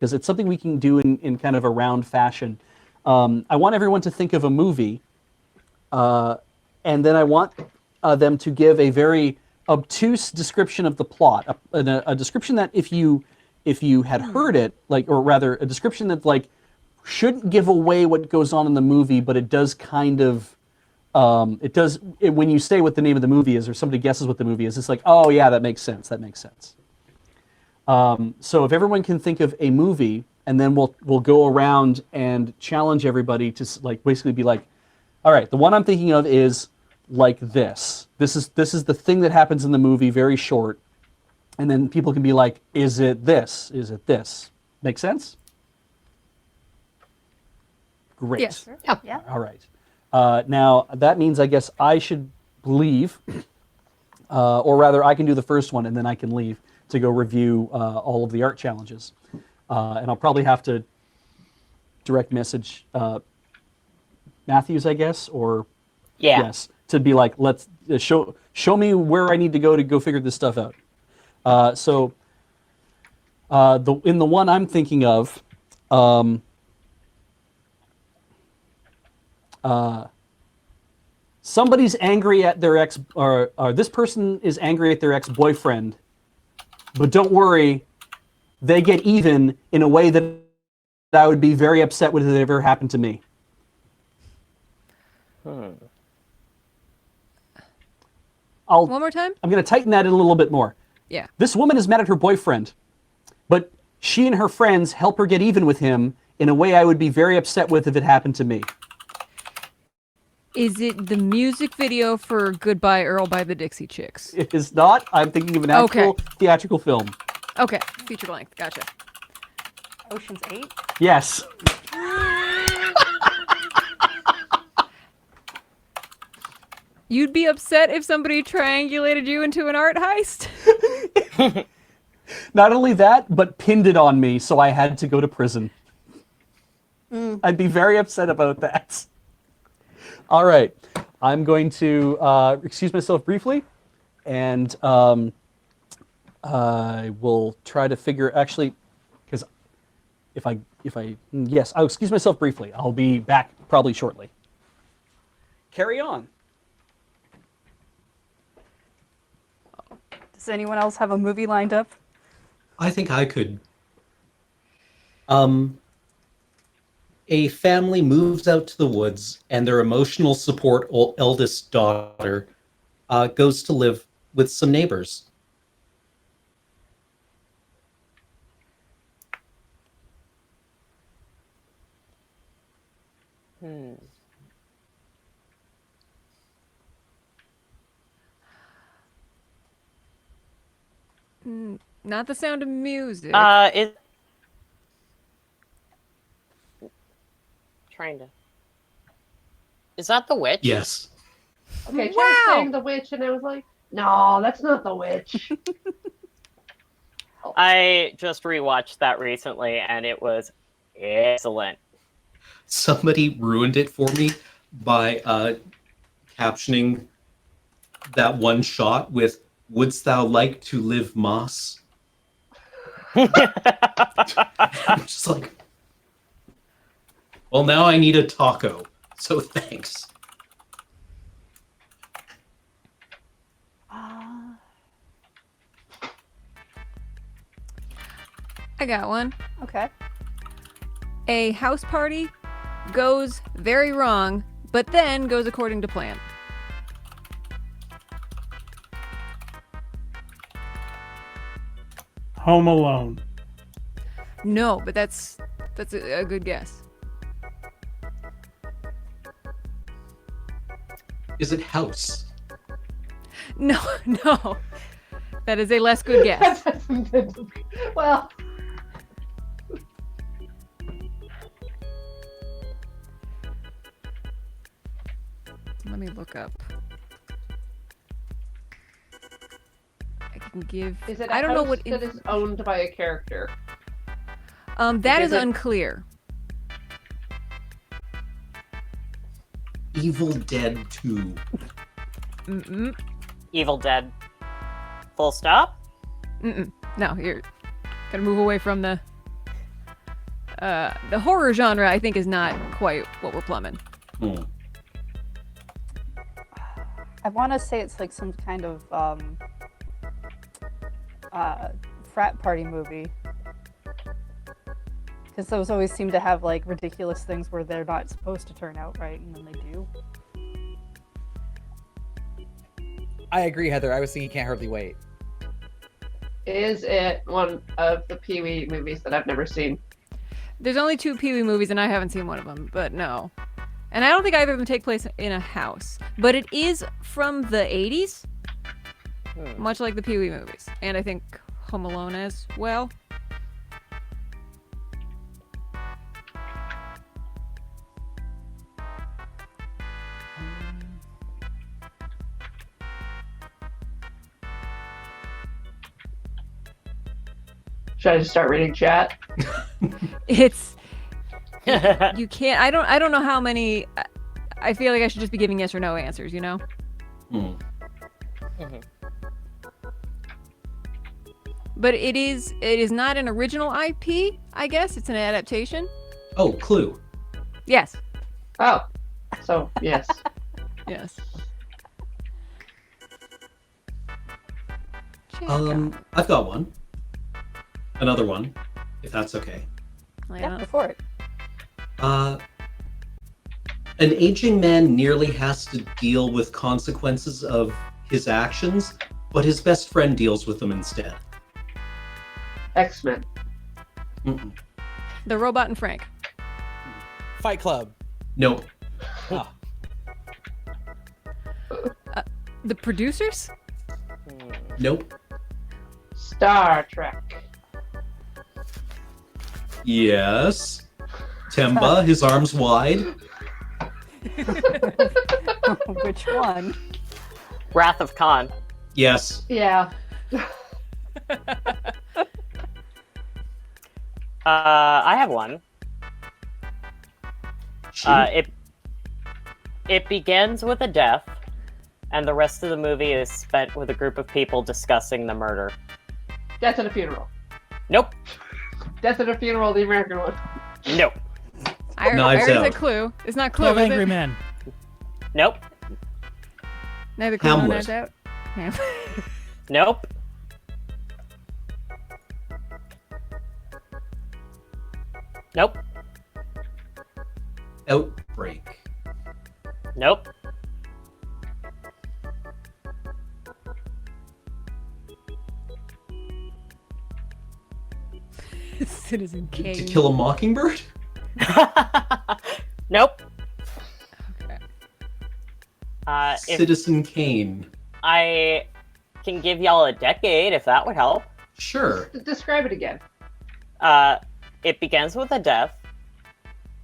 because it's something we can do in kind of a round fashion. I want everyone to think of a movie, and then I want them to give a very obtuse description of the plot, a description that if you had heard it, or rather a description that shouldn't give away what goes on in the movie, but it does kind of, when you say what the name of the movie is, or somebody guesses what the movie is, it's like, oh yeah, that makes sense. So if everyone can think of a movie, and then we'll go around and challenge everybody to basically be like, all right, the one I'm thinking of is like this. This is the thing that happens in the movie, very short, and then people can be like, is it this? Is it this? Make sense? Great. Yes. Yeah. All right. Now, that means I guess I should leave, or rather I can do the first one and then I can leave to go review all of the art challenges. And I'll probably have to direct message Matthews, I guess, or yes, to be like, let's show me where I need to go figure this stuff out. So in the one I'm thinking of, somebody's angry at their ex, or this person is angry at their ex-boyfriend, but don't worry, they get even in a way that I would be very upset with if it ever happened to me. One more time? I'm going to tighten that in a little bit more. Yeah. This woman is mad at her boyfriend, but she and her friends help her get even with him in a way I would be very upset with if it happened to me. Is it the music video for Goodbye Earl by the Dixie Chicks? It is not. I'm thinking of an actual theatrical film. Okay, feature length. Gotcha. Ocean's 8? Yes. You'd be upset if somebody triangulated you into an art heist? Not only that, but pinned it on me, so I had to go to prison. I'd be very upset about that. All right, I'm going to excuse myself briefly, and I will try to figure, actually, because yes, I'll excuse myself briefly. I'll be back probably shortly. Carry on. Does anyone else have a movie lined up? I think I could. A family moves out to the woods, and their emotional support eldest daughter goes to live with some neighbors. Not The Sound of Music. Is that The Witch? Yes. Okay, Chad was saying The Witch, and I was like, no, that's not The Witch. I just rewatched that recently, and it was excellent. Somebody ruined it for me by captioning that one shot with, "Wouldst thou like to live moss?" I'm just like, well, now I need a taco, so thanks. I got one. Okay. A house party goes very wrong, but then goes according to plan. Home Alone. No, but that's a good guess. Is it House? No. That is a less good guess. Well, Let me look up. I can give. is it I don't know house what. that is owned by a character? That is Is it- unclear. Evil Dead 2. Mm-mm. Evil Dead. Full stop? Mm-mm. No, you're gonna move away from the. The horror genre, I think, is not quite what we're plumbing. Hmm. I want to say it's like some kind of frat party movie. Because those always seem to have like ridiculous things where they're not supposed to turn out right, and then they do. I agree, Heather. I was thinking Can't Hardly Wait. Is it one of the Pee Wee movies that I've never seen? There's only 2 Pee Wee movies, and I haven't seen one of them, but no. And I don't think either of them take place in a house. But it is from the 80s, much like the Pee Wee movies. And I think Home Alone as well. Should I just start reading chat? It's you can't. I don't know how many. I feel like I should just be giving yes or no answers. You know. Hmm. But it is not an original IP. I guess it's an adaptation. Oh, Clue. Yes. Oh, so yes. Yes. I've got one. Another one, if that's okay. Yeah, go for it. An aging man nearly has to deal with consequences of his actions, but his best friend deals with them instead. X-Men. Mm-mm. The Robot and Frank. Fight Club. Nope. Ah. The Producers. Nope. Star Trek. Yes. Temba, his arms wide. Which one? Wrath of Khan. Yes. Yeah. I have one. Shoot. It begins with a death, and the rest of the movie is spent with a group of people discussing the murder. Death at a Funeral. Nope. Death at a Funeral, the American one. Nope. I Knives already Out. said Clue. It's not Clue. 12 is Angry it? Men. Nope. Neither Clue nor Hamlet. Knives Out. Yeah. Nope. Nope. Outbreak. Nope. Citizen To Kane. Kill a Mockingbird? Nope. Okay. If Citizen Kane. I can give y'all a decade, if that would help. Sure. Describe it again. It begins with a death,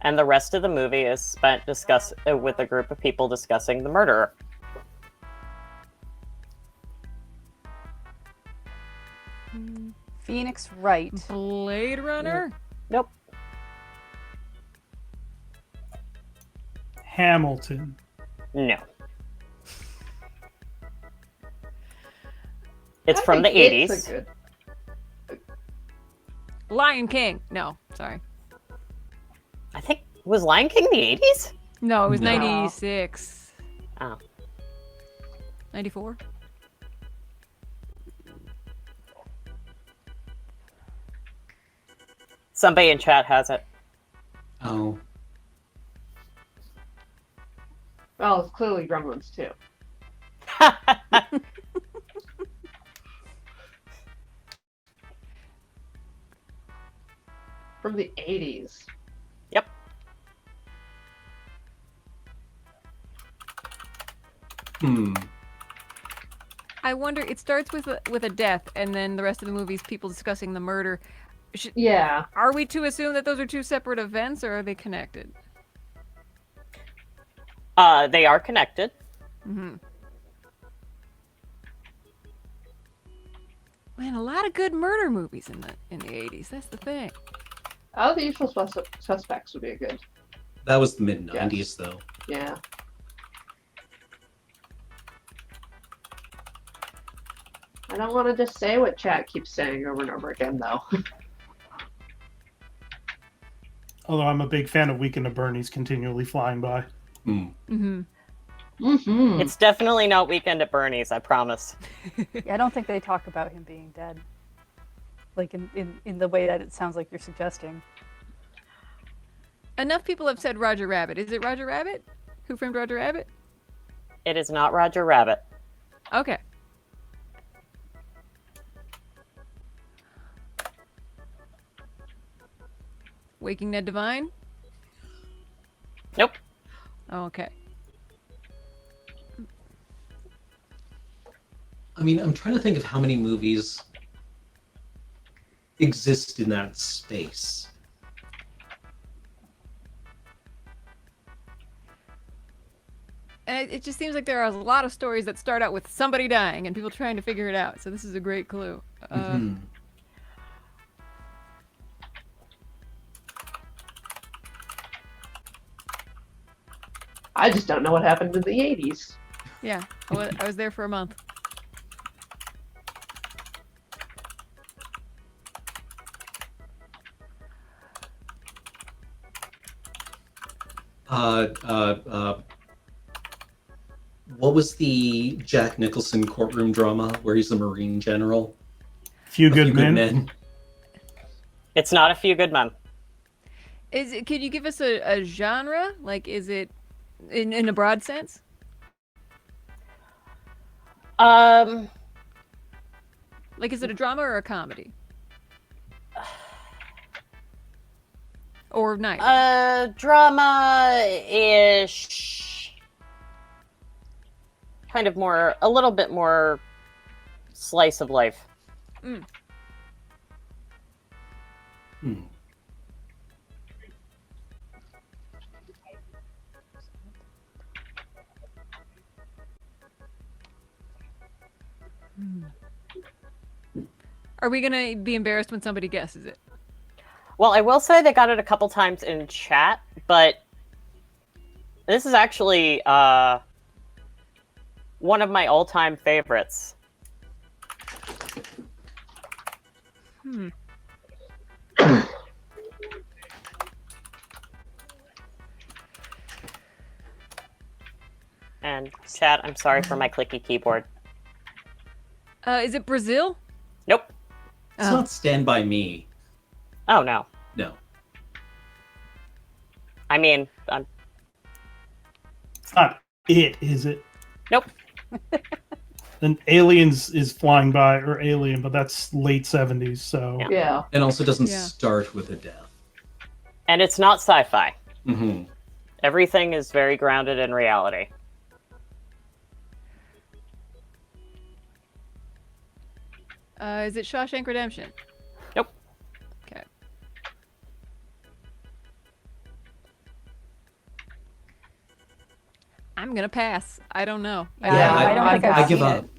and the rest of the movie is spent with a group of people discussing the murderer. Phoenix Wright. Blade Runner. Nope. Hamilton. No. It's I from the think it's 80s. a good- Lion King. No, sorry. I think, was Lion King the 80s? No, it was No. 96. Oh. 94. Somebody in chat has it. Oh. Well, it's clearly Gremlins too. From the 80s. Yep. I wonder. It starts with a death, and then the rest of the movie is people discussing the murder. Yeah. Are we to assume that those are two separate events, or are they connected? They are connected. Mm-hmm. Man, a lot of good murder movies in the 80s. That's the thing. Oh, The Usual Suspects would be a good. That was the mid-90s, though. Yeah. I don't want to just say what chat keeps saying over and over again, though. Although I'm a big fan of Weekend at Bernie's continually flying by. Mm-hmm. Mm-hmm. It's definitely not Weekend at Bernie's, I promise. Yeah, I don't think they talk about him being dead. Like in the way that it sounds like you're suggesting. Enough people have said Roger Rabbit. Is it Roger Rabbit? Who Framed Roger Rabbit? It is not Roger Rabbit. Okay. Waking Ned Divine? Nope. Oh, okay. I mean, I'm trying to think of how many movies exist in that space. And it just seems like there are a lot of stories that start out with somebody dying and people trying to figure it out. So this is a great clue. Mhm. I just don't know what happened in the 80s. Yeah, I was there for a month. What was the Jack Nicholson courtroom drama where he's a Marine general? Few A Good Few Men. It's not A Few Good Men. Could you give us a genre? Like, is it in a broad sense? Um, Like, is it a drama or a comedy? Or neither? Drama-ish. Kind of more, a little bit more slice of life. Mm. Hmm. Are we gonna be embarrassed when somebody guesses it? Well, I will say they got it a couple times in chat, but this is actually one of my all-time favorites. Hmm. And chat, I'm sorry for my clicky keyboard. Is it Brazil? Nope. It's Oh. not Stand By Me. Oh, no. No. I mean, It's not it, is it? nope. Then Aliens is flying by, or Alien, but that's late 70s, so. Yeah. Yeah. And also doesn't Yeah. start with a death. And it's not sci-fi. Hmm. Everything is very grounded in reality. Is it Shawshank Redemption? Nope. Okay. I'm gonna pass. I don't know. Yeah, I don't think I've I give seen up. it.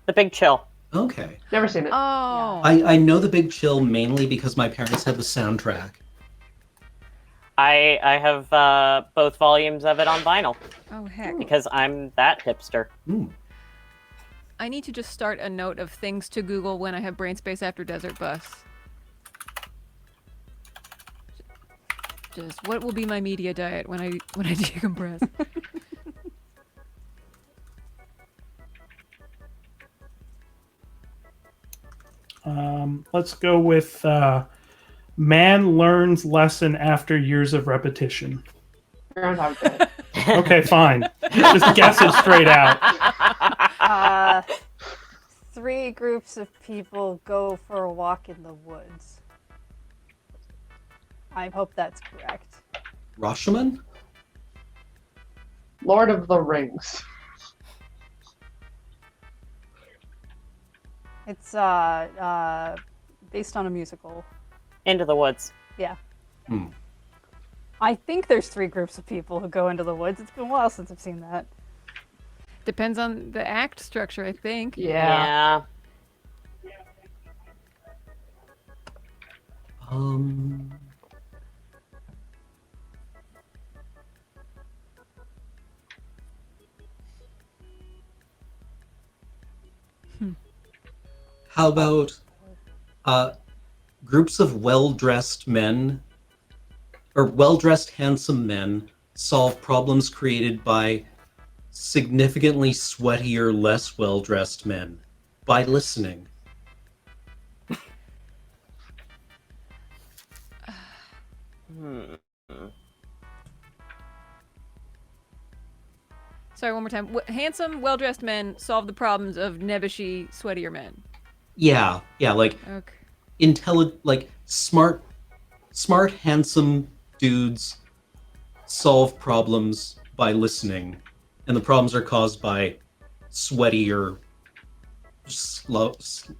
The Big Chill. Okay. Never seen it. Oh. I know The Big Chill mainly because my parents had the soundtrack. I have both volumes of it on vinyl Oh heck. because I'm that hipster. Ooh. I need to just start a note of things to Google when I have brain space after Desert Bus. Just what will be my media diet when I decompress? Let's go with Man Learns Lesson After Years of Repetition. Groundhog Day. Okay, fine. Just guess it straight out. 3 groups of people go for a walk in the woods. I hope that's correct. Rashomon? Lord of the Rings. It's based on a musical. Into the Woods. Yeah. Hmm. I think there's 3 groups of people who go into the woods. It's been a while since I've seen that. Depends on the act structure, I think. Yeah. Um. How about groups of well-dressed men well-dressed, handsome men solve problems created by significantly sweatier, less well-dressed men by listening. Hmm. Sorry, one more time. Handsome, well-dressed men solve the problems of nebbishy, sweatier men. Yeah, like Okay. like smart, handsome dudes solve problems by listening, and the problems are caused by sweatier,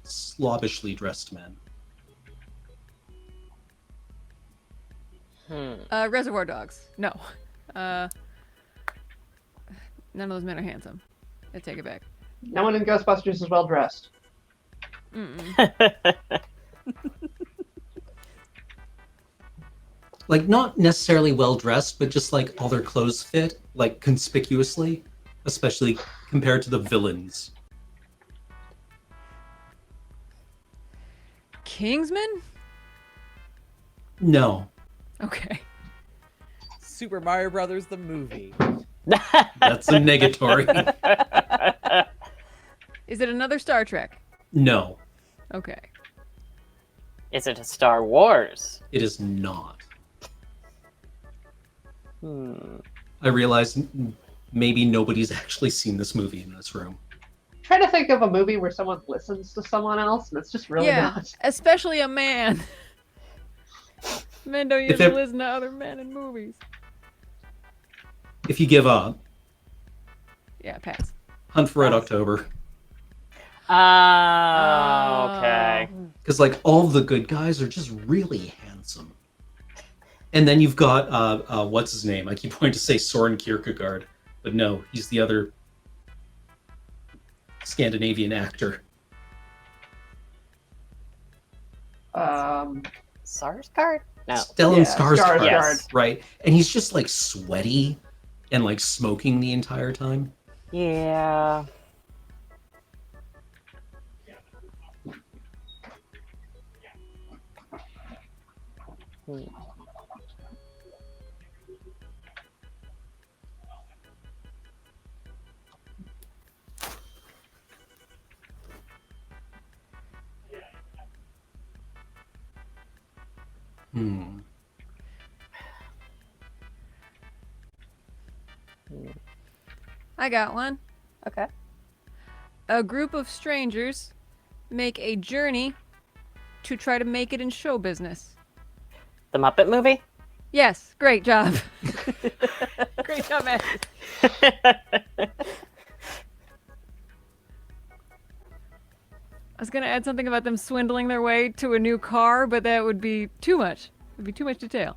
slobbishly dressed men. Reservoir Dogs. No. None of those men are handsome. I take it back. No one in Ghostbusters is well dressed. Like, not necessarily well dressed, but just like all their clothes fit, like conspicuously, especially compared to the villains. Kingsman? No, Okay. Super Mario Brothers the movie. that's a negatory. Is it another Star Trek? No, Okay. Is it a Star Wars? it is not. Hmm. I realize maybe nobody's actually seen this movie in this room. Trying to think of a movie where someone listens to someone else, and it's just really Yeah, not. especially a man. Men don't If usually it- listen to other men in movies. If you give up, Yeah, pass. Hunt for Red October. Oh, okay. Because like all the good guys are just really handsome. And then you've got what's his name? I keep wanting to say Soren Kierkegaard, but no, he's the other Scandinavian actor. Sarsgaard? No. Stellan Yeah, Skarsgård, Skarsgård. Yes. right? And he's just like sweaty and like smoking the entire time. Yeah. Hmm. Hmm. I got one. Okay. A group of strangers make a journey to try to make it in show business. The Muppet movie? Yes, great job. Great job, Matt. I was gonna add something about them swindling their way to a new car, but that would be too much. It'd be too much detail.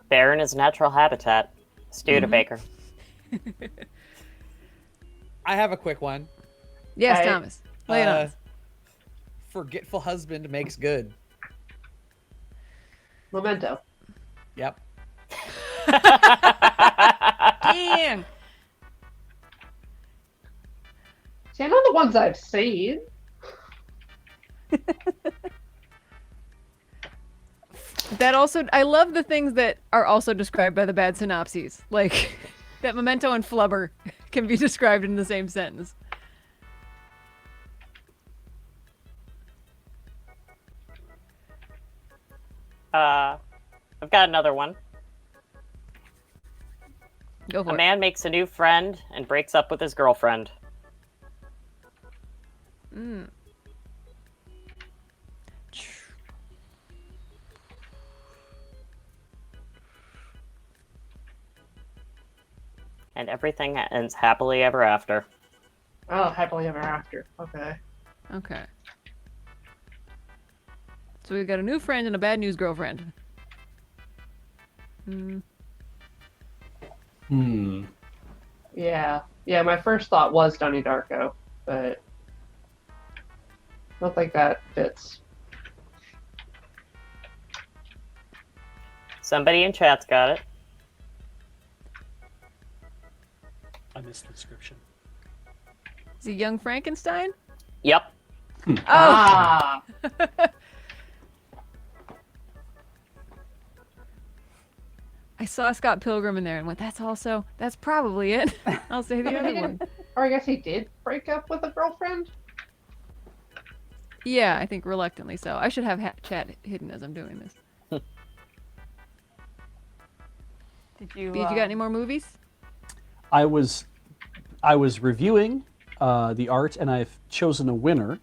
Bear in his natural habitat. Studebaker. I have a quick one. Yes, I- Thomas. Lay it on us. Forgetful husband makes good. Memento. Yep. Dang. See, I know the ones I've seen. That also, I love the things that are also described by the bad synopses. Like, that Memento and Flubber can be described in the same sentence. I've got another one. Go for A it. man makes a new friend and breaks up with his girlfriend. Mm. And everything ends happily ever after. Oh, happily ever after. Okay. Okay. So we've got a new friend and a bad news girlfriend. Hmm. Hmm. Yeah. Yeah, my first thought was Donnie Darko, but I don't think that fits. Somebody in chat's got it. I missed the description. Is he Young Frankenstein? Yep. Oh! Ah! I saw Scott Pilgrim in there and went, that's probably it. I'll say the other one. Or I guess he did break up with a girlfriend. Yeah, I think reluctantly so. I should have chat hidden as I'm doing this. Did you Did you got any more movies? I was reviewing the art, and I've chosen a winner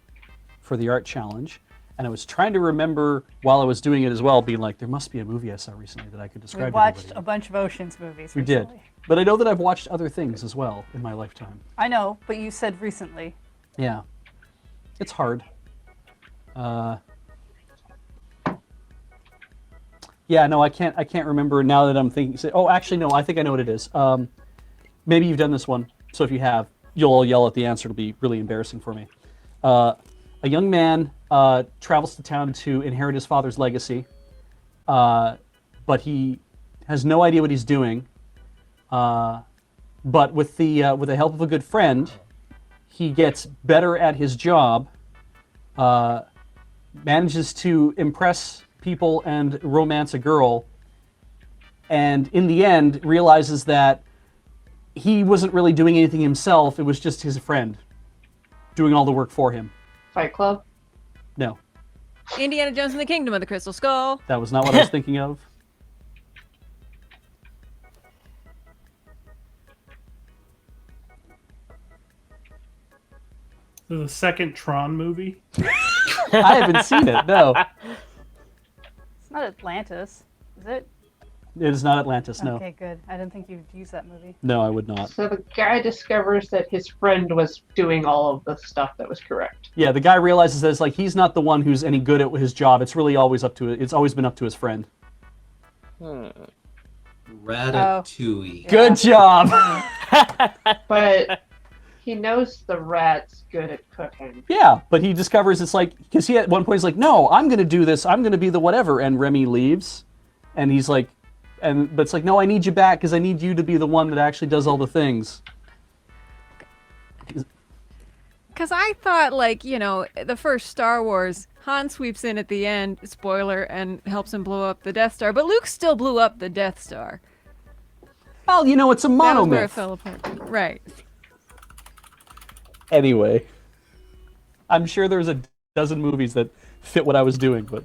for the art challenge. And I was trying to remember while I was doing it as well, being like, there must be a movie I saw recently that I could we describe. watched to a everybody. bunch of Ocean's movies We recently. did, but I know that I've watched other things as well in my lifetime. I know, but you said recently. Yeah, it's hard. Yeah, no, I can't remember now that I'm thinking. Oh, actually, no, I think I know what it is. Maybe you've done this one, so if you have, you'll all yell at the answer. It'll be really embarrassing for me. A young man travels to town to inherit his father's legacy, but he has no idea what he's doing. But with the help of a good friend, he gets better at his job, manages to impress people and romance a girl, and in the end realizes that he wasn't really doing anything himself. It was just his friend doing all the work for him. Fight Club. No, Indiana Jones and the Kingdom of the Crystal Skull. that was not what I was thinking of. There's a second Tron movie. I haven't seen it. No, It's not Atlantis, is it? it is not Atlantis. No, Okay, good. I didn't think you'd use that movie. no, I would not. So the guy discovers that his friend was doing all of the stuff that was correct. Yeah, the guy realizes that it's like he's not the one who's any good at his job. It's really always up to it. It's always been up to his friend. Ratatouille. Good job. But he knows the rat's good at cooking. Yeah, but he discovers it's like, because he at one point he's like, no, I'm going to do this. I'm going to be the whatever. And Remy leaves, and he's like, but it's like, no, I need you back because I need you to be the one that actually does all the things. Because I thought, like, the first Star Wars, Han sweeps in at the end, spoiler, and helps him blow up the Death Star. But Luke still blew up the Death Star. Well, it's a That was where it monomyth. fell apart. Right. Anyway, I'm sure there's a dozen movies that fit what I was doing, but